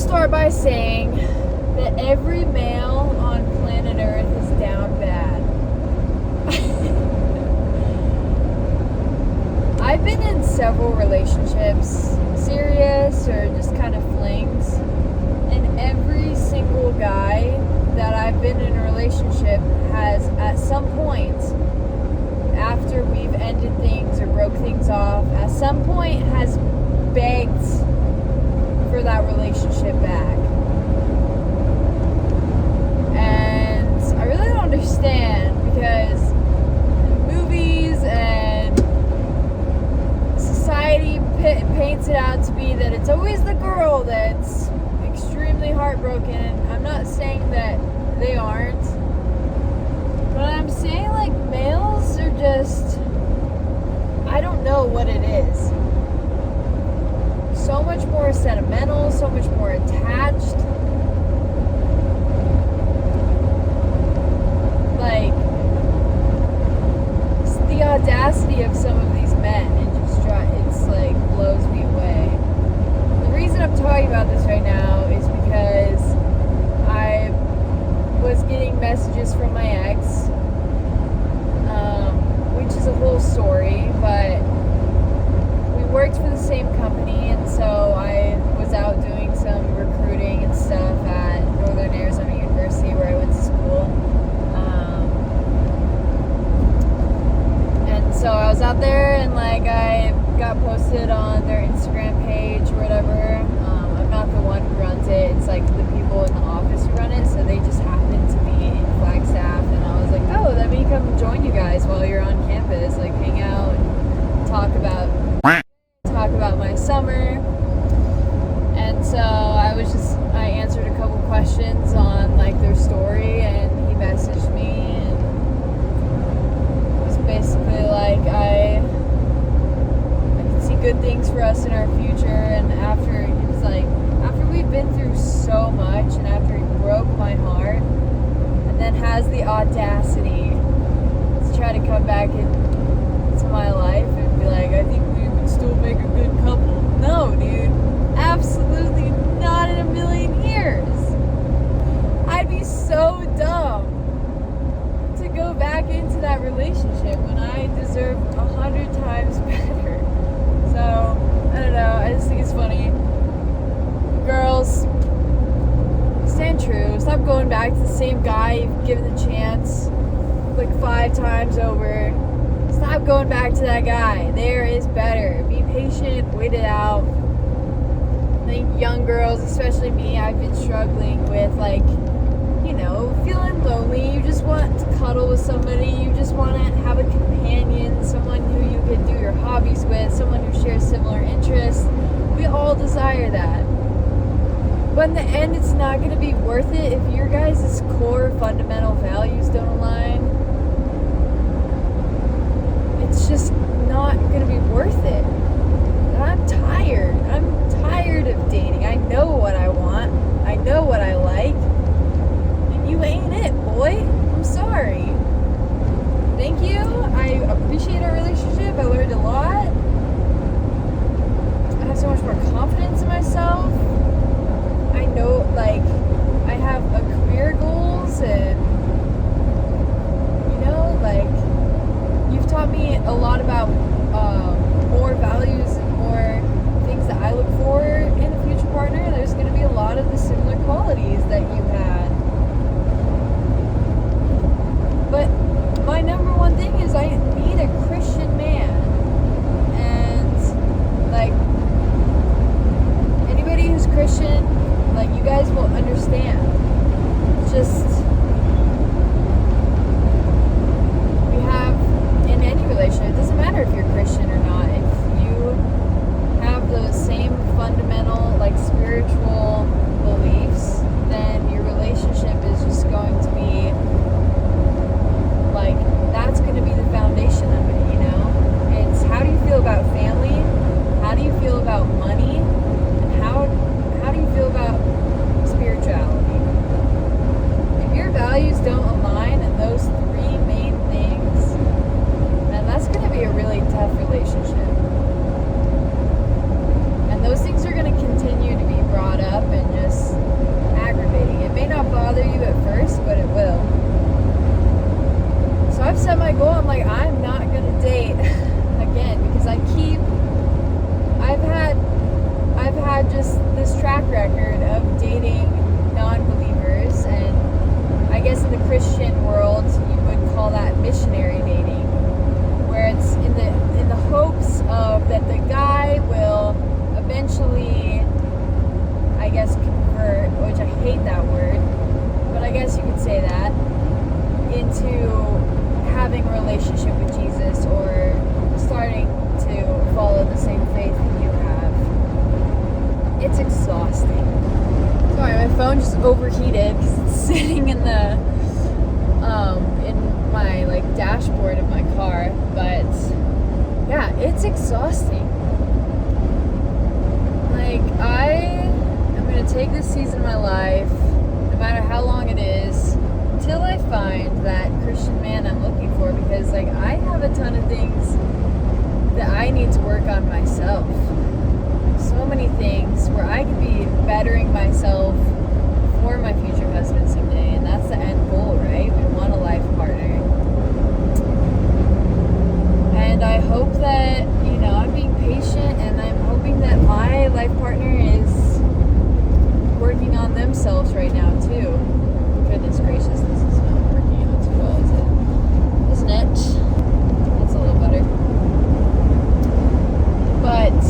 start by saying that every male on planet Earth is down bad. I've been in several relationships, serious or just kind of flings, and every single guy that I've been in a relationship has, at some point, after we've ended things or broke things off, at some point has begged for that relationship back. And I really don't understand, because movies and society paints it out to be that it's always the girl that's extremely heartbroken. I'm not saying that they aren't, but I'm saying, like, males are just, I don't know what it is. So much more sentimental, so much more attached. Like, it's the audacity of some of these men. It's like blows me away. The reason I'm talking about this right now is because I was getting messages from my ex, which is a whole story, but we worked for the same company, and so I was out doing some recruiting and stuff at Northern Arizona University, where I went to school. And so I was out there, and like I got posted on their Instagram page or whatever. I'm not the one who runs it. It's like the people in the office who run it, so they just happen to be in Flagstaff, and I was like, oh, let me come join you guys while you're on campus, like hang out and talk about my summer. And so I answered a couple questions on like their story, and he messaged me and was basically like, I can see good things for us in our future. And after we've been through so much, and after he broke my heart, and then has the audacity to try to come back into my life and be like, I think we would still make a good couple. No, dude. Absolutely not in a million years. I'd be so dumb to go back into that relationship when I deserve 100 times better. So, I don't know. I just think it's funny. Girls, stand true. Stop going back to the same guy you've given the chance like 5 times over. Stop going back to that guy. There is better. Be patient. Wait it out. I think young girls, especially me, I've been struggling with, like, you know, feeling lonely. You just want to cuddle with somebody. You just want to have a companion, someone who you can do your hobbies with, someone who shares similar interests. We all desire that. But in the end, it's not going to be worth it if your guys' core fundamental values don't align. It's just not going to be worth it. And I'm tired. I'm tired of dating. I know what I want. I know what I like. And you ain't it, boy. I'm sorry. Thank you. I appreciate our relationship. I learned a lot. I have so much more confidence in myself. I know, like, I have a career goals, and, you know, like, you've taught me a lot about more values and more things that I look for in a future partner. There's going to be a lot of the similar qualities that you had. But my number one thing is I need a Christian man. And, like, anybody who's Christian, like, you guys will understand. Just, we have, in any relationship, it doesn't matter if you're Christian or not, if you have those same fundamental, like, spiritual beliefs, then your relationship is just going to be, like, that's going to be the foundation of it, you know? It's how do you feel about family? How do you feel about money? And how do you feel about spirituality? If just this track record of dating non-believers, and I guess in the Christian world you would call that missionary dating, where it's in the hopes of that the guy will eventually, I guess, convert, which I hate that word, but I guess you could say that, into having a relationship with Jesus or starting to follow the same faith that you have. It's exhausting. Sorry, my phone just overheated because it's sitting in the in my dashboard of my car. But yeah, it's exhausting. I am gonna take this season of my life, no matter how long it is, until I find that Christian man I'm looking for, because I have a ton of things that I need to work on myself. So many things where I could be bettering myself for my future husband someday, and that's the end goal, right? We want a life partner. And I hope that, I'm being patient, and I'm hoping that my life partner is working on themselves right now too. Goodness gracious, this is not working out too well, is it? Isn't it? That's a little better. But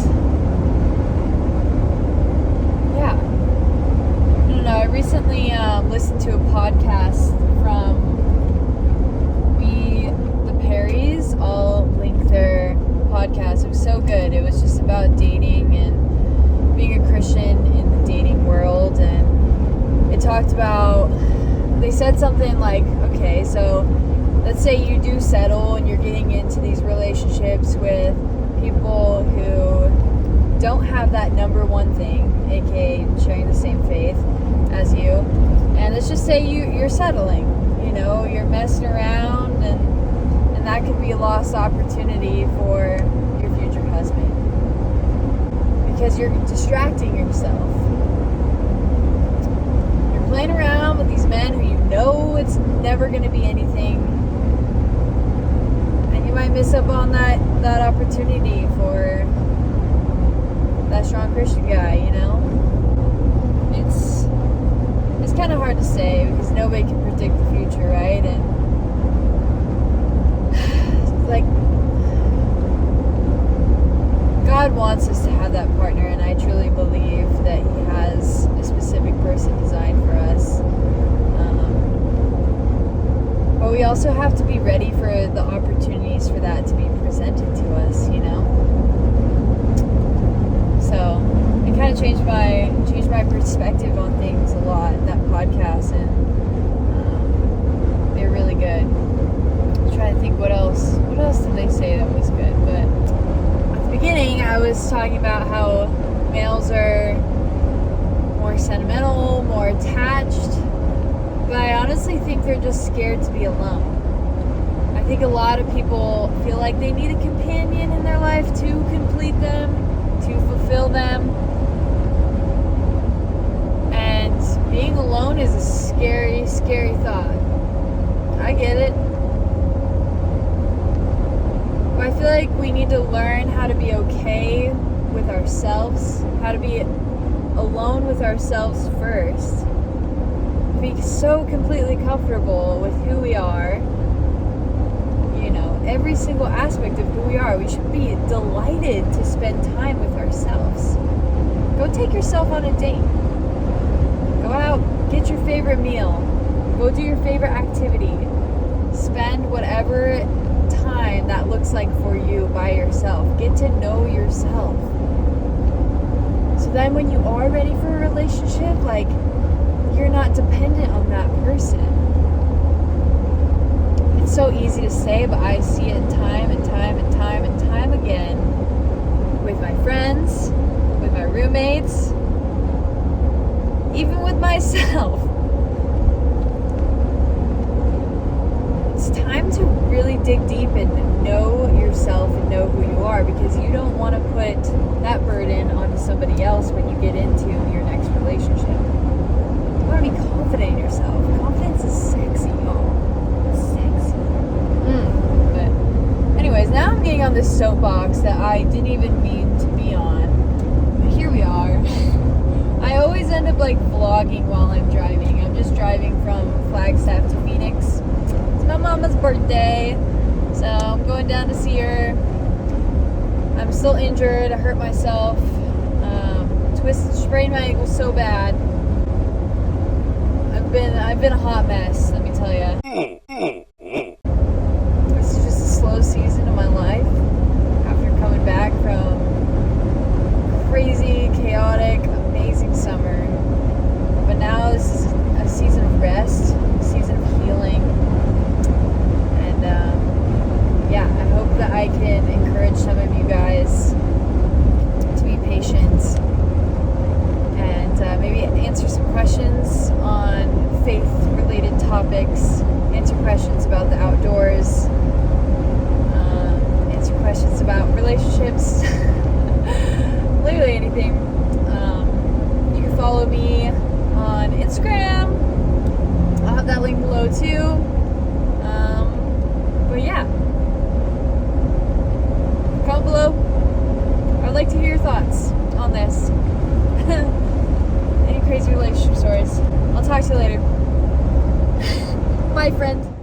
yeah, I don't know. I recently listened to a podcast from the Perrys. I'll link their podcast. It was so good. It was just about dating and being a Christian in the dating world, and it talked about, they said something like, okay, so let's say you do settle and you're getting into these relationships with people who don't have that number one thing, aka sharing the same faith as you, and let's just say you're settling, you're messing around, and that could be a lost opportunity for your future husband because you're distracting yourself. You're playing around with these men who it's never going to be anything, and you might miss up on that opportunity for that strong Christian guy. It's kind of hard to say because nobody can predict the future, right? And God wants us to have that partner, and I truly believe that He has a specific person designed for us. But we also have to be ready for the opportunities for that to be presented to us, So it kind of changed my perspective on things a lot, that podcast, and they're really good. I'm trying to think what else did they say that was good, but at the beginning I was talking about how males are more sentimental, more attached, but I honestly think they're just scared to be alone. I think a lot of people feel like they need a companion in their life to complete them, to fulfill them. And being alone is a scary, scary thought. I get it. But I feel like we need to learn how to be okay with ourselves, how to be alone with ourselves first. Be so completely comfortable with who we are, every single aspect of who we are. We should be delighted to spend time with ourselves. Go take yourself on a date. Go out, get your favorite meal. Go do your favorite activity. Spend whatever time that looks like for you by yourself. Get to know yourself. So then when you are ready for a relationship, you're not dependent on that person. It's so easy to say, but I see it time and time and time and time again with my friends, with my roommates, even with myself. It's time to really dig deep and know yourself and know who you are, because you don't want to put that burden onto somebody else when you get into your next relationship. You want to be confident in yourself. Confidence is sexy, y'all. It's sexy. But anyways, now I'm getting on this soapbox that I didn't even mean to be on. But here we are. like vlogging while I'm driving. I'm just driving from Flagstaff to Phoenix. It's my mama's birthday, so I'm going down to see her. I'm still injured. I hurt myself. Sprained my ankle so bad. I've been a hot mess, let me tell you. This is just a slow season of my life after coming back from crazy, chaotic, amazing summer. But now this is a season of rest, a season of healing. And yeah, I hope that I can encourage some of you guys to be patient and maybe answer some questions on faith-related topics, answer questions about the outdoors, answer questions about relationships, literally anything. You can follow me on Instagram. I'll have that link below too. But yeah, comment below. I would like to hear your thoughts on this. Any crazy relationship stories. I'll talk to you later. Bye, friend.